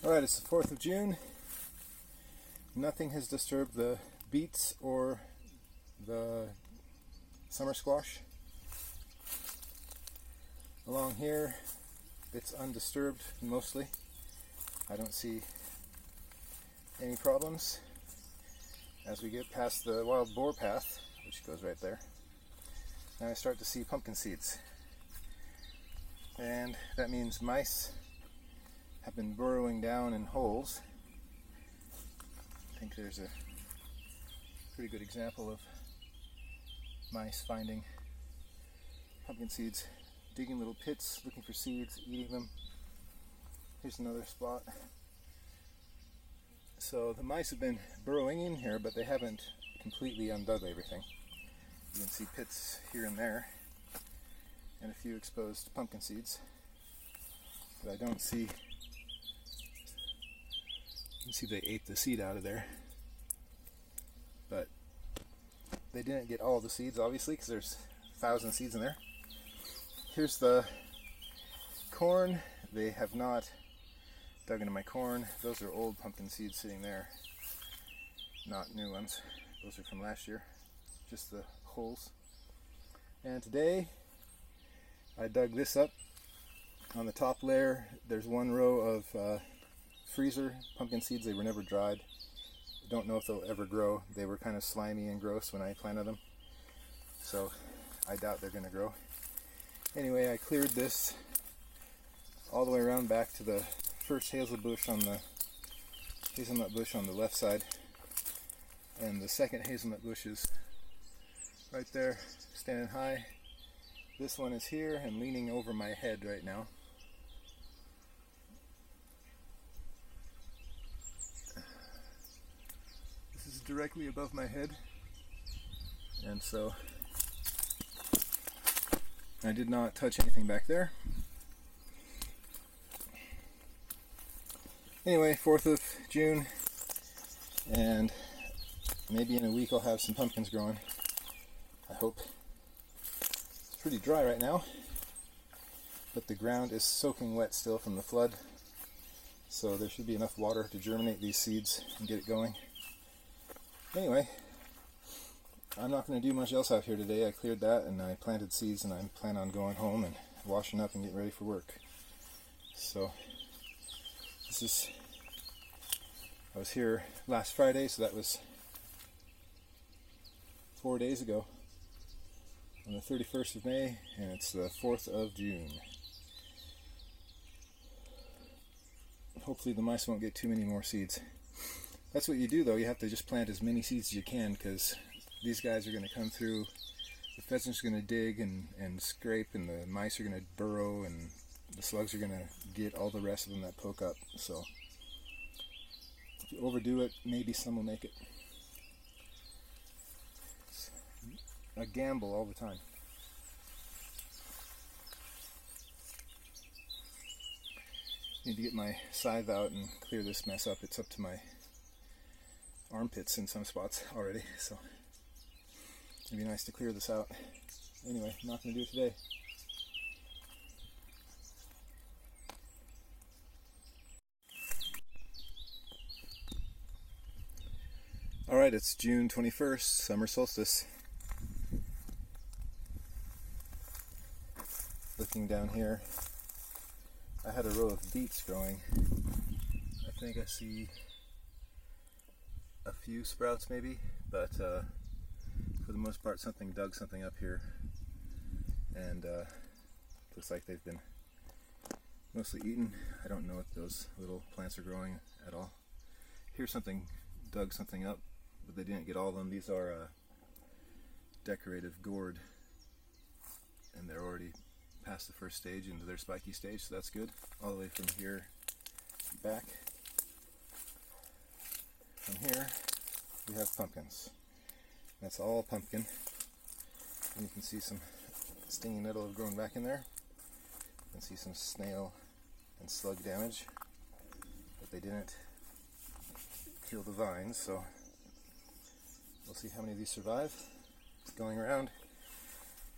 Alright, it's the 4th of June. Nothing has disturbed the beets or the summer squash. Along here, it's undisturbed mostly. I don't see any problems. As we get past the wild boar path, which goes right there, now I start to see pumpkin seeds. And that means mice have been burrowing down in holes. I think there's a pretty good example of mice finding pumpkin seeds, digging little pits, looking for seeds, eating them. Here's another spot. So the mice have been burrowing in here, but they haven't completely undug everything. You can see pits here and there, and a few exposed pumpkin seeds. But I don't see. You can see they ate the seed out of there. But they didn't get all the seeds, obviously, because there's 1,000 seeds in there. Here's the corn. They have not dug into my corn. Those are old pumpkin seeds sitting there, not new ones. Those are from last year, just the holes. And today I dug this up. On the top layer there's one row of freezer pumpkin seeds. They were never dried. I don't know if they'll ever grow. They were kind of slimy and gross when I planted them, so I doubt they're going to grow. Anyway, I cleared this all the way around back to the first hazelnut bush on the left side, and the second hazelnut bush is right there, standing high. This one is here and leaning over my head right now. This is directly above my head, and so I did not touch anything back there. Anyway, 4th of June, and maybe in a week I'll have some pumpkins growing. I hope. It's pretty dry right now, but the ground is soaking wet still from the flood, so there should be enough water to germinate these seeds and get it going. Anyway, I'm not going to do much else out here today. I cleared that and I planted seeds, and I plan on going home and washing up and getting ready for work. So I was here last Friday, so that was 4 days ago, on the 31st of May, and it's the 4th of June. Hopefully the mice won't get too many more seeds. That's what you do though, you have to just plant as many seeds as you can, because these guys are going to come through, the pheasants are going to dig and scrape, and the mice are going to burrow, and the slugs are going to get all the rest of them that poke up. So if you overdo it, maybe some will make it. It's a gamble all the time. Need to get my scythe out and clear this mess up. It's up to my armpits in some spots already, so it'd be nice to clear this out. Anyway, I'm not going to do it today. Alright, it's June 21st, summer solstice. Looking down here, I had a row of beets growing. I think I see a few sprouts maybe, but for the most part something dug something up here, and looks like they've been mostly eaten. I don't know if those little plants are growing at all. Here something dug something up, but they didn't get all of them. These are decorative gourd, and they're already past the first stage into their spiky stage, so that's good. All the way from here back. From here we have pumpkins. That's all pumpkin. And you can see some stinging nettle have grown back in there. You can see some snail and slug damage, but they didn't kill the vines, so we'll see how many of these survive. It's going around.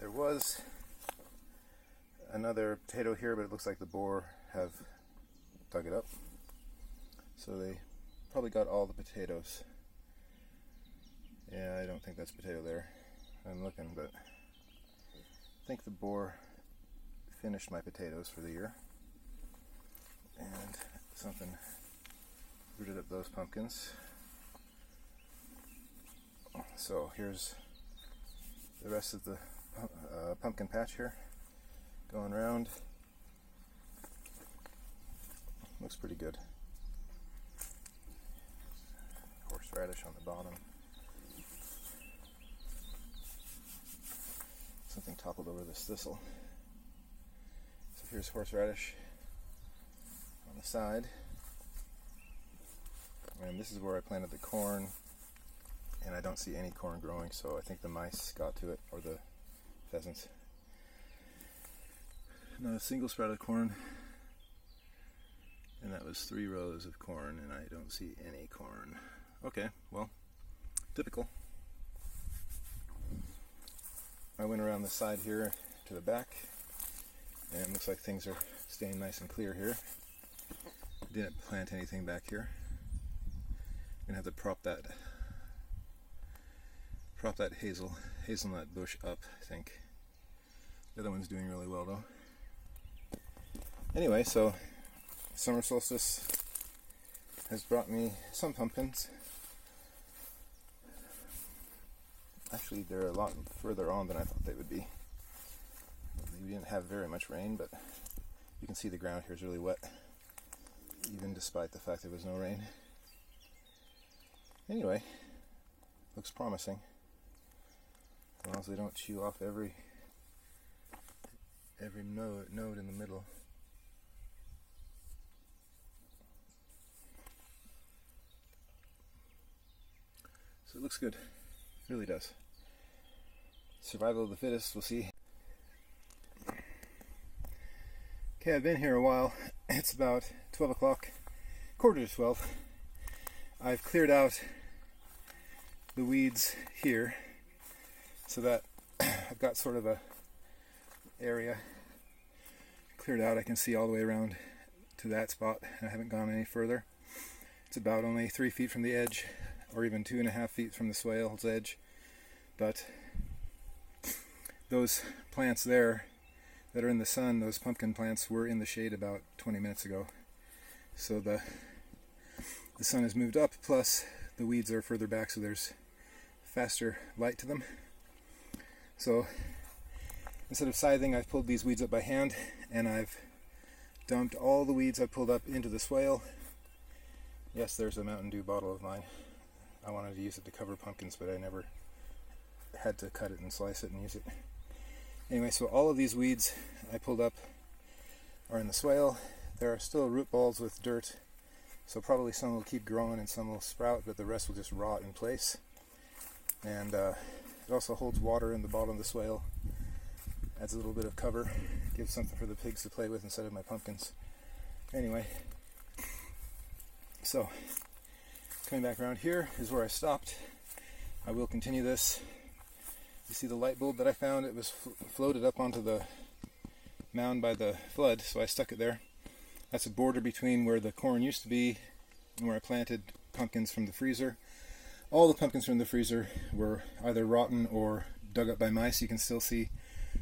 There was another potato here, but it looks like the boar have dug it up. So they probably got all the potatoes. Yeah, I don't think that's potato there. I'm looking, but I think the boar finished my potatoes for the year. And something rooted up those pumpkins. So here's the rest of the pumpkin patch here, going around. Looks pretty good. Horseradish on the bottom. Something toppled over this thistle. So here's horseradish on the side. And this is where I planted the corn. And I don't see any corn growing, so I think the mice got to it, or the pheasants. Not a single sprout of corn. And that was 3 rows of corn, and I don't see any corn. Okay, well, typical. I went around the side here to the back, and it looks like things are staying nice and clear here. I didn't plant anything back here. I'm gonna have to prop that hazelnut bush up, I think. The other one's doing really well though. Anyway, so summer solstice has brought me some pumpkins. Actually, they're a lot further on than I thought they would be. We didn't have very much rain, but you can see the ground here is really wet, even despite the fact there was no rain. Anyway, looks promising. As long as they don't chew off every node in the middle. So it looks good. It really does. Survival of the fittest, we'll see. Okay, I've been here a while. It's about 12 o'clock, quarter to 12. I've cleared out the weeds here so that I've got sort of a area cleared out. I can see all the way around to that spot. I haven't gone any further. It's about only 3 feet from the edge, or even 2.5 feet from the swale's edge. But those plants there that are in the sun, those pumpkin plants, were in the shade about 20 minutes ago. So the sun has moved up, plus the weeds are further back, so there's faster light to them. So instead of scything, I've pulled these weeds up by hand, and I've dumped all the weeds I pulled up into the swale. Yes, there's a Mountain Dew bottle of mine. I wanted to use it to cover pumpkins, but I never had to cut it and slice it and use it. Anyway, so all of these weeds I pulled up are in the swale. There are still root balls with dirt, so probably some will keep growing and some will sprout, but the rest will just rot in place. And it also holds water in the bottom of the swale, adds a little bit of cover, gives something for the pigs to play with instead of my pumpkins. Anyway, so coming back around here is where I stopped. I will continue this. You see the light bulb that I found? It was floated up onto the mound by the flood, so I stuck it there. That's a border between where the corn used to be and where I planted pumpkins from the freezer. All the pumpkins from the freezer were either rotten or dug up by mice. You can still see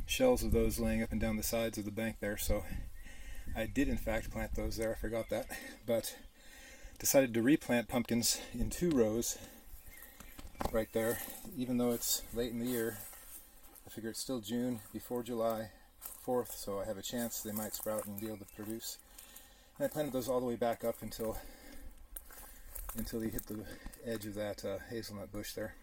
shells of those laying up and down the sides of the bank there, so I did in fact plant those there. I forgot that, but decided to replant pumpkins in 2 rows right there. Even though it's late in the year, I figure it's still June, before July 4th, so I have a chance they might sprout and be able to produce. And I planted those all the way back up until they hit the edge of that hazelnut bush there.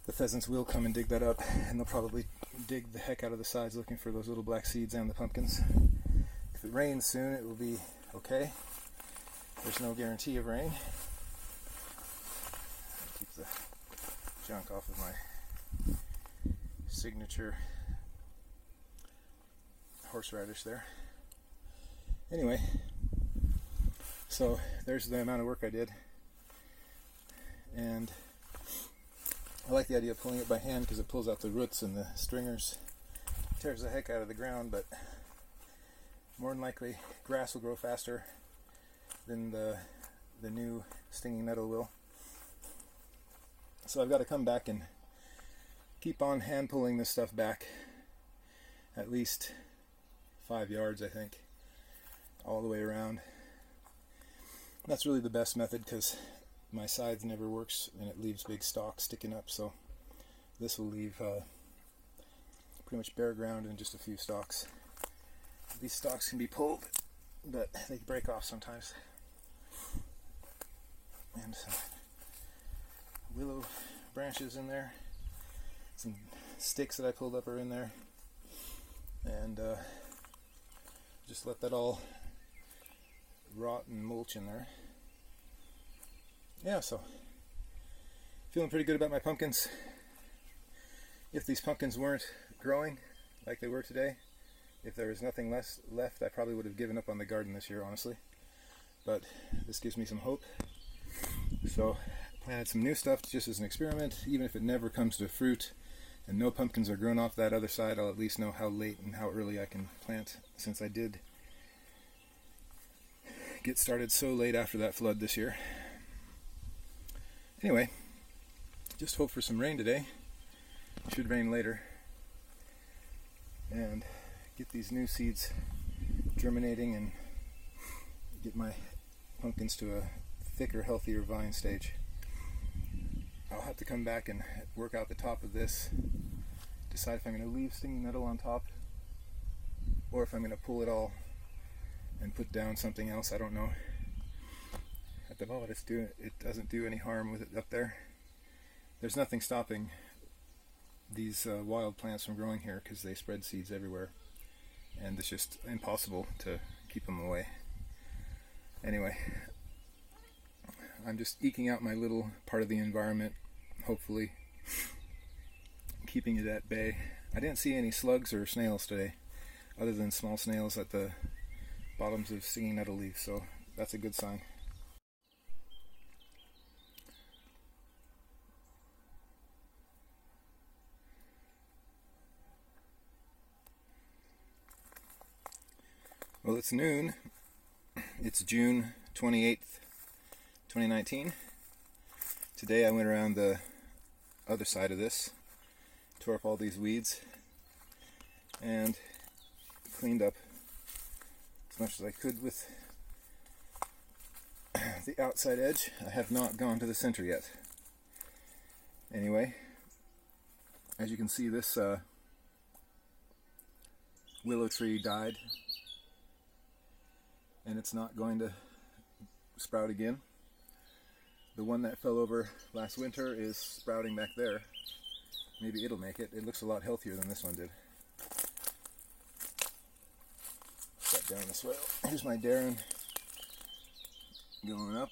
The pheasants will come and dig that up, and they'll probably dig the heck out of the sides looking for those little black seeds and the pumpkins. If it rains soon, it will be okay. There's no guarantee of rain. Keep the junk off of my signature horseradish there. Anyway, so there's the amount of work I did, and I like the idea of pulling it by hand because it pulls out the roots and the stringers, tears the heck out of the ground, but more than likely grass will grow faster than the the new stinging nettle will. So I've got to come back and keep on hand pulling this stuff back at least 5 yards, I think, all the way around. That's really the best method because my scythe never works and it leaves big stalks sticking up, so this will leave pretty much bare ground and just a few stalks. These stalks can be pulled, but they break off sometimes. And some willow branches in there. Some sticks that I pulled up are in there. And just let that all rot and mulch in there. Yeah, so feeling pretty good about my pumpkins. If these pumpkins weren't growing like they were today, if there was nothing left, I probably would have given up on the garden this year, honestly. But this gives me some hope. So I planted some new stuff just as an experiment. Even if it never comes to fruit and no pumpkins are grown off that other side, I'll at least know how late and how early I can plant, since I did get started so late after that flood this year. Anyway, just hope for some rain today. It should rain later. And get these new seeds germinating and get my pumpkins to a thicker, healthier vine stage. I'll have to come back and work out the top of this, decide if I'm going to leave stinging nettle on top or if I'm going to pull it all and put down something else. I don't know. At the moment it doesn't do any harm with it up there. There's nothing stopping these wild plants from growing here because they spread seeds everywhere, and it's just impossible to keep them away. Anyway, I'm just eking out my little part of the environment, hopefully keeping it at bay. I didn't see any slugs or snails today, other than small snails at the bottoms of stinging nettle leaves, so that's a good sign. Well, it's noon. It's June 28th, 2019. Today I went around the other side of this, tore up all these weeds, and cleaned up as much as I could with the outside edge. I have not gone to the center yet. Anyway, as you can see, this willow tree died, and it's not going to sprout again. The one that fell over last winter is sprouting back there. Maybe it'll make it. It looks a lot healthier than this one did. Set down the swale. Here's my Darren going up.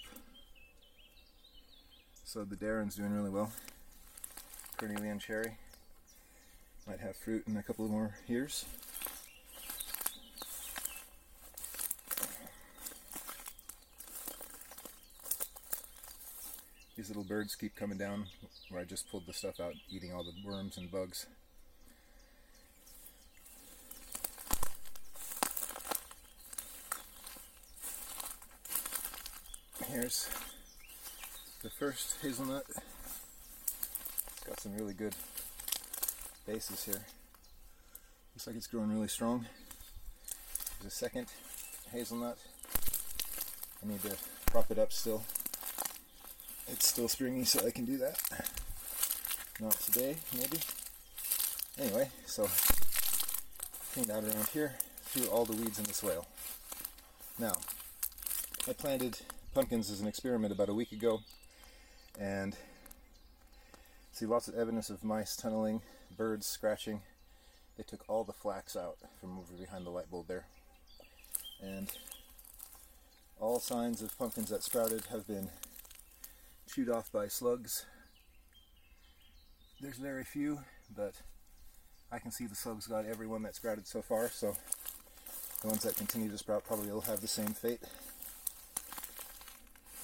So the Darren's doing really well. Cornelian cherry. Might have fruit in a couple of more years. These little birds keep coming down where I just pulled the stuff out, eating all the worms and bugs. Here's the first hazelnut. It's got some really good bases here. Looks like it's growing really strong. There's a second hazelnut. I need to prop it up still. It's still springy, so I can do that. Not today, maybe. Anyway, so cleaned out around here, threw all the weeds in the swale. Now, I planted pumpkins as an experiment about a week ago, and see lots of evidence of mice tunneling, birds scratching. They took all the flax out from over behind the light bulb there. And all signs of pumpkins that sprouted have been chewed off by slugs. There's very few, but I can see the slugs got everyone that sprouted so far, so the ones that continue to sprout probably will have the same fate.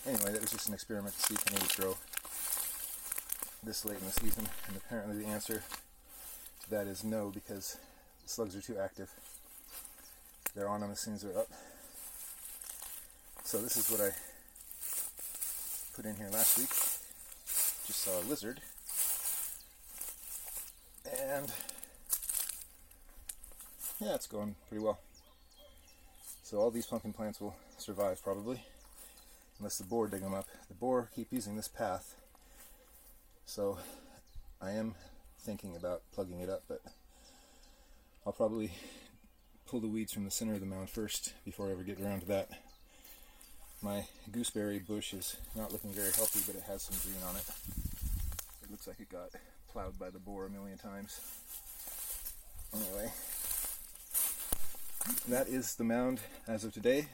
Anyway, that was just an experiment to see if any would grow this late in the season, and apparently the answer to that is no, because the slugs are too active. They're on them as soon as they're up. So this is what I put in here last week. Just saw a lizard. And yeah, it's going pretty well. So all these pumpkin plants will survive probably, unless the boar dig them up. The boar keep using this path, so I am thinking about plugging it up, but I'll probably pull the weeds from the center of the mound first before I ever get around to that. My gooseberry bush is not looking very healthy, but it has some green on it. It looks like it got plowed by the boar a million times. Anyway, that is the mound as of today.